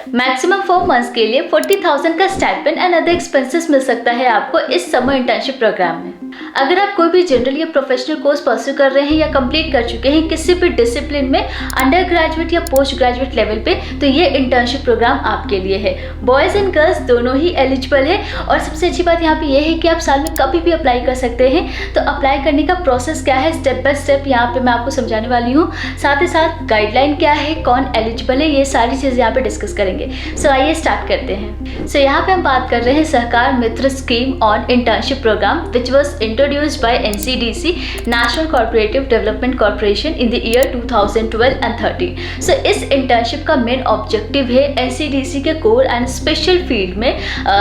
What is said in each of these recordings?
Maximum 4 months के लिए 40,000 का स्टाइपेंड एंड अदर एक्सपेंसेस मिल सकता है आपको इस समर इंटर्नशिप प्रोग्राम में। अगर आप कोई भी जनरल या प्रोफेशनल कोर्स परस्यू कर रहे हैं या कंप्लीट कर चुके हैं किसी भी डिसिप्लिन में अंडर ग्रेजुएट या पोस्ट ग्रेजुएट लेवल पे, तो ये इंटर्नशिप प्रोग्राम आपके लिए है। बॉयज़ एंड गर्ल्स दोनों ही एलिजिबल है और सबसे अच्छी बात यहाँ पे ये है कि आप साल में कभी भी अप्लाई कर सकते हैं। तो अप्लाई करने का प्रोसेस क्या है, स्टेप बाय स्टेप यहाँ पे मैं आपको समझाने वाली हूँ। साथ ही साथ गाइडलाइन क्या है, कौन एलिजिबल है, ये सारी चीज़ें यहाँ पे डिस्कस करेंगे। सो आइए स्टार्ट करते हैं। सो यहाँ पे हम बात कर रहे हैं Sahakar Mitra scheme on internship program which was introduced by NCDC National Cooperative Development Corporation in the year 2012 and 13. So इस इंटर्नशिप का मेन ऑब्जेक्टिव है NCDC के कोर एंड स्पेशल फील्ड में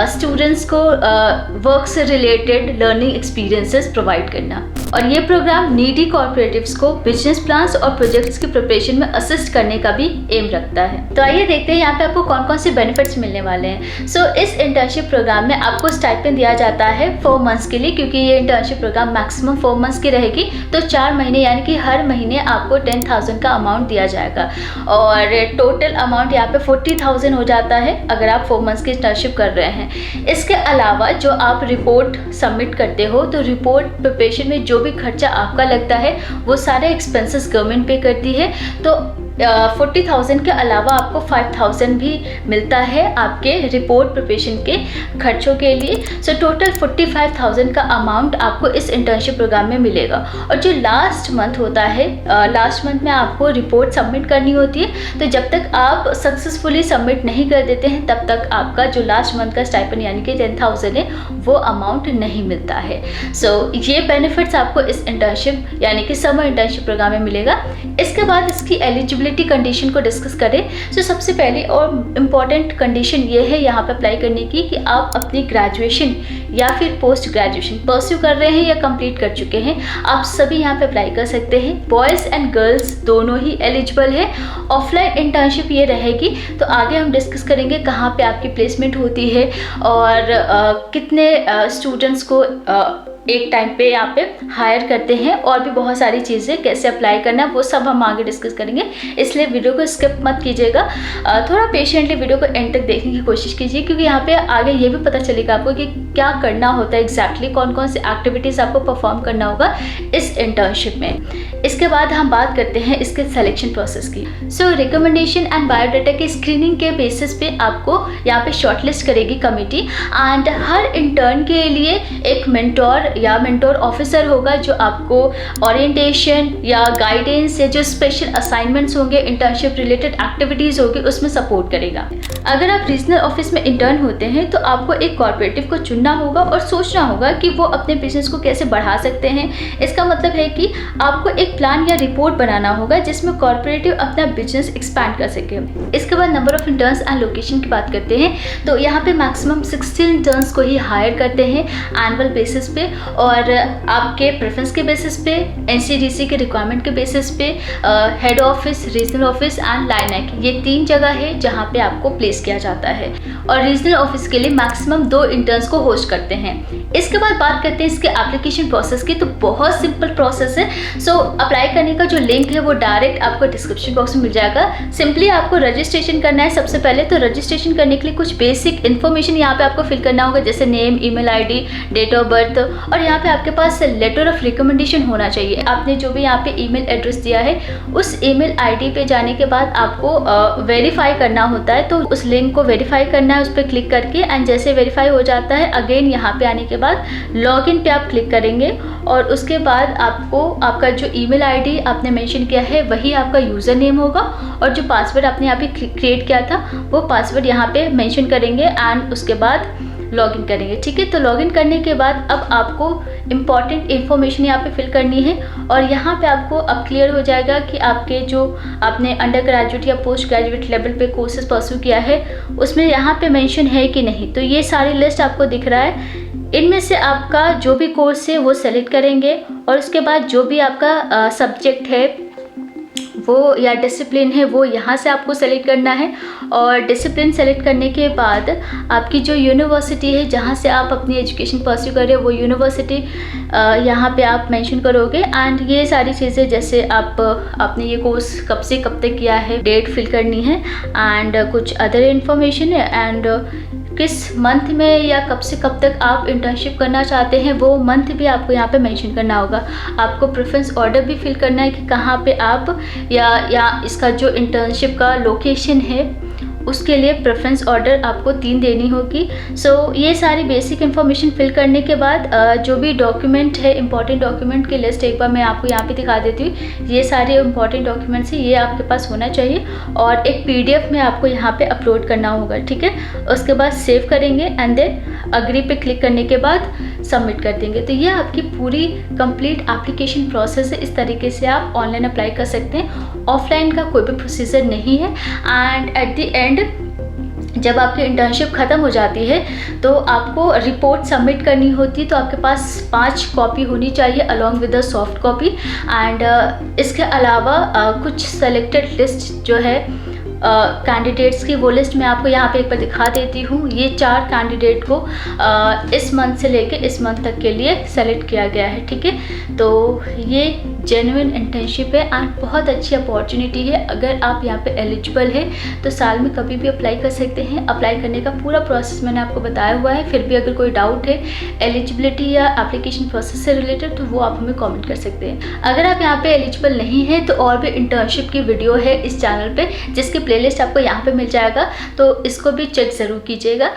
स्टूडेंट्स को वर्क से रिलेटेड लर्निंग एक्सपीरियंसेस प्रोवाइड करना। और ये प्रोग्राम नीडी कॉर्पोरेटिव्स को बिजनेस प्लान्स और प्रोजेक्ट्स की प्रिपरेशन में असिस्ट करने का भी एम रखता है। तो आइए देखते हैं यहाँ पे आपको कौन कौन से बेनिफिट्स मिलने वाले हैं। सो इस इंटर्नशिप प्रोग्राम में आपको स्टाइपेंड दिया जाता है 4 मंथ्स के लिए, क्योंकि ये इंटर्नशिप प्रोग्राम मैक्सिमम 4 मंथ्स की रहेगी। तो 4 महीने यानी कि हर महीने आपको 10,000 का अमाउंट दिया जाएगा और टोटल अमाउंट यहाँ पे 40,000 हो जाता है अगर आप 4 मंथ्स की इंटर्नशिप कर रहे हैं। इसके अलावा जो आप रिपोर्ट सबमिट करते हो, तो रिपोर्ट प्रिपरेशन में जो भी खर्चा आपका लगता है वो सारे एक्सपेंसेस गवर्नमेंट पे करती है। तो 40,000 के अलावा आपको 5,000 भी मिलता है आपके रिपोर्ट प्रिपरेशन के खर्चों के लिए। सो टोटल 45,000 का अमाउंट आपको इस इंटर्नशिप प्रोग्राम में मिलेगा। और जो लास्ट मंथ होता है, लास्ट मंथ में आपको रिपोर्ट सबमिट करनी होती है। तो जब तक आप सक्सेसफुली सबमिट नहीं कर देते हैं तब तक आपका जो लास्ट मंथ का स्टाइपेंड यानी कि 10,000 है वो अमाउंट नहीं मिलता है। सो ये बेनिफिट्स आपको इस इंटर्नशिप यानी कि समर इंटर्नशिप प्रोग्राम में मिलेगा। इसके बाद इसकी एलिजिबिलिटी कंडीशन को डिस्कस करें। तो सबसे पहले और इम्पॉर्टेंट कंडीशन ये है यहाँ पे अप्लाई करने की कि आप अपनी ग्रेजुएशन या फिर पोस्ट ग्रेजुएशन परस्यू कर रहे हैं या कंप्लीट कर चुके हैं, आप सभी यहाँ पे अप्लाई कर सकते हैं। बॉयज़ एंड गर्ल्स दोनों ही एलिजिबल है। ऑफलाइन इंटर्नशिप ये रहेगी, तो आगे हम डिस्कस करेंगे कहाँ पे आपकी प्लेसमेंट होती है और कितने स्टूडेंट्स को एक टाइम पे यहाँ पे हायर करते हैं और भी बहुत सारी चीज़ें कैसे अप्लाई करना वो सब हम आगे डिस्कस करेंगे। इसलिए वीडियो को स्किप मत कीजिएगा, थोड़ा पेशेंटली वीडियो को एंड तक देखने की कोशिश कीजिए, क्योंकि यहाँ पे आगे ये भी पता चलेगा आपको कि क्या करना होता है एग्जैक्टली, कौन कौन से एक्टिविटीज़ आपको परफॉर्म करना होगा इस इंटर्नशिप में। इसके बाद हम बात करते हैं इसके सिलेक्शन प्रोसेस की। सो रिकमेंडेशन एंड बायोडाटा के स्क्रीनिंग के बेसिस पे आपको यहाँ पे शॉर्टलिस्ट करेगी कमेटी एंड हर इंटर्न के लिए एक मेंटोर या मेंटोर ऑफिसर होगा जो आपको ओरिएंटेशन या गाइडेंस या जो स्पेशल असाइनमेंट्स होंगे, इंटर्नशिप रिलेटेड एक्टिविटीज़ होगी उसमें सपोर्ट करेगा। अगर आप रीजनल ऑफिस में इंटर्न होते हैं तो आपको एक कॉर्पोरेटिव को चुनना होगा और सोचना होगा कि वो अपने बिजनेस को कैसे बढ़ा सकते हैं। इसका मतलब है कि आपको एक प्लान या रिपोर्ट बनाना होगा जिसमें कॉर्पोरेटिव अपना बिजनेस एक्सपैंड कर सके। इसके बाद number of interns and location की बात करते हैं, तो यहाँ पे मैक्सिमम 16 इंटर्न्स को ही हायर करते हैं एनुअल बेसिस पे और आपके प्रेफरेंस के बेसिस पे, NCDC के रिक्वायरमेंट के बेसिस पे head office, regional office and लाइनैक, ये 3 जगह है जहाँ पे आपको प्लेस किया जाता है। और रीजनल ऑफिस के लिए मैक्सिमम 2 इंटर्न्स को होस्ट करते हैं। इसके बाद बात करते हैं इसके एप्लीकेशन प्रोसेस की, तो बहुत सिंपल प्रोसेस है। सो अप्लाई करने का जो लिंक है वो डायरेक्ट आपको डिस्क्रिप्शन बॉक्स में मिल जाएगा। सिंपली आपको रजिस्ट्रेशन करना है। सबसे पहले तो रजिस्ट्रेशन करने के लिए कुछ बेसिक इन्फॉर्मेशन यहाँ पे आपको फिल करना होगा, जैसे name, email ID, date of birth, और यहाँ पे आपके पास लेटर ऑफ रिकमेंडेशन होना चाहिए। आपने जो भी यहाँ पे ईमेल एड्रेस दिया है उस ईमेल आईडी पे जाने के बाद आपको वेरीफाई करना होता है, तो उस लिंक को वेरीफाई करना है उस पर क्लिक करके। एंड जैसे वेरीफाई हो जाता है अगेन यहाँ पे आने के बाद लॉगिन पे आप क्लिक करेंगे और उसके बाद आपको आपका जो ईमेल आईडी आपने मेंशन किया है वही आपका यूज़र नेम होगा और जो पासवर्ड आपने यहाँ पे क्रिएट किया था वो पासवर्ड यहाँ पे मेंशन करेंगे एंड उसके बाद लॉगिन करेंगे। ठीक है, तो लॉगिन करने के बाद अब आपको इम्पॉर्टेंट इन्फॉर्मेशन यहाँ पे फिल करनी है और यहाँ पे आपको अब क्लियर हो जाएगा कि आपके जो आपने अंडर ग्रेजुएट या पोस्ट ग्रेजुएट लेवल पे कोर्सेज परस्यू किया है उसमें यहाँ पे मेंशन है कि नहीं। तो ये सारी लिस्ट आपको दिख रहा है, इनमें से आपका जो भी कोर्स है वो सेलेक्ट करेंगे और उसके बाद जो भी आपका सब्जेक्ट है वो या डिसिप्लिन है वो यहाँ से आपको सेलेक्ट करना है। और डिसिप्लिन सेलेक्ट करने के बाद आपकी जो यूनिवर्सिटी है जहाँ से आप अपनी एजुकेशन परस्यू कर रहे हो वो यूनिवर्सिटी यहाँ पे आप मेंशन करोगे। एंड ये सारी चीज़ें जैसे आपने ये कोर्स कब से कब तक किया है, डेट फिल करनी है एंड कुछ अदर इन्फॉर्मेशन है एंड किस मंथ में या कब से कब तक आप इंटर्नशिप करना चाहते हैं वो मंथ भी आपको यहाँ पे मेंशन करना होगा। आपको प्रेफरेंस ऑर्डर भी फिल करना है कि कहाँ पे आप या इसका जो इंटर्नशिप का लोकेशन है उसके लिए प्रेफरेंस ऑर्डर आपको 3 देनी होगी। सो ये सारी बेसिक इन्फॉर्मेशन फिल करने के बाद जो भी डॉक्यूमेंट है, इंपॉर्टेंट डॉक्यूमेंट की लिस्ट एक बार मैं आपको यहाँ पे दिखा देती हूँ। ये सारे इंपॉर्टेंट डॉक्यूमेंट्स हैं, ये आपके पास होना चाहिए और एक PDF में आपको यहाँ पे अपलोड करना होगा, ठीक है। उसके बाद सेव करेंगे एंड देन अग्री पे क्लिक करने के बाद सबमिट कर देंगे। तो ये आपकी पूरी कंप्लीट एप्लीकेशन प्रोसेस है। इस तरीके से आप ऑनलाइन अप्लाई कर सकते हैं, ऑफलाइन का कोई भी प्रोसीजर नहीं है। एंड एट द एंड जब आपकी इंटर्नशिप ख़त्म हो जाती है तो आपको रिपोर्ट सबमिट करनी होती है। तो आपके पास 5 कॉपी होनी चाहिए along with the soft copy. And इसके अलावा कुछ सेलेक्टेड लिस्ट जो है कैंडिडेट्स की, वो लिस्ट मैं आपको यहाँ पे एक बार दिखा देती हूँ। ये 4 कैंडिडेट को इस मंथ से लेके इस मंथ तक के लिए सेलेक्ट किया गया है, ठीक है। तो ये जेन्युइन इंटर्नशिप है एंड बहुत अच्छी अपॉर्चुनिटी है। अगर आप यहाँ पे एलिजिबल है तो साल में कभी भी अप्लाई कर सकते हैं। अप्लाई करने का पूरा प्रोसेस मैंने आपको बताया हुआ है। फिर भी अगर कोई डाउट है एलिजिबिलिटी या एप्लीकेशन प्रोसेस से रिलेटेड तो वो आप हमें कमेंट कर सकते हैं। अगर आप यहाँ पे एलिजिबल नहीं है तो और भी इंटर्नशिप की वीडियो है इस चैनल पे जिसकी प्लेलिस्ट आपको यहाँ पे मिल जाएगा, तो इसको भी चेक ज़रूर कीजिएगा।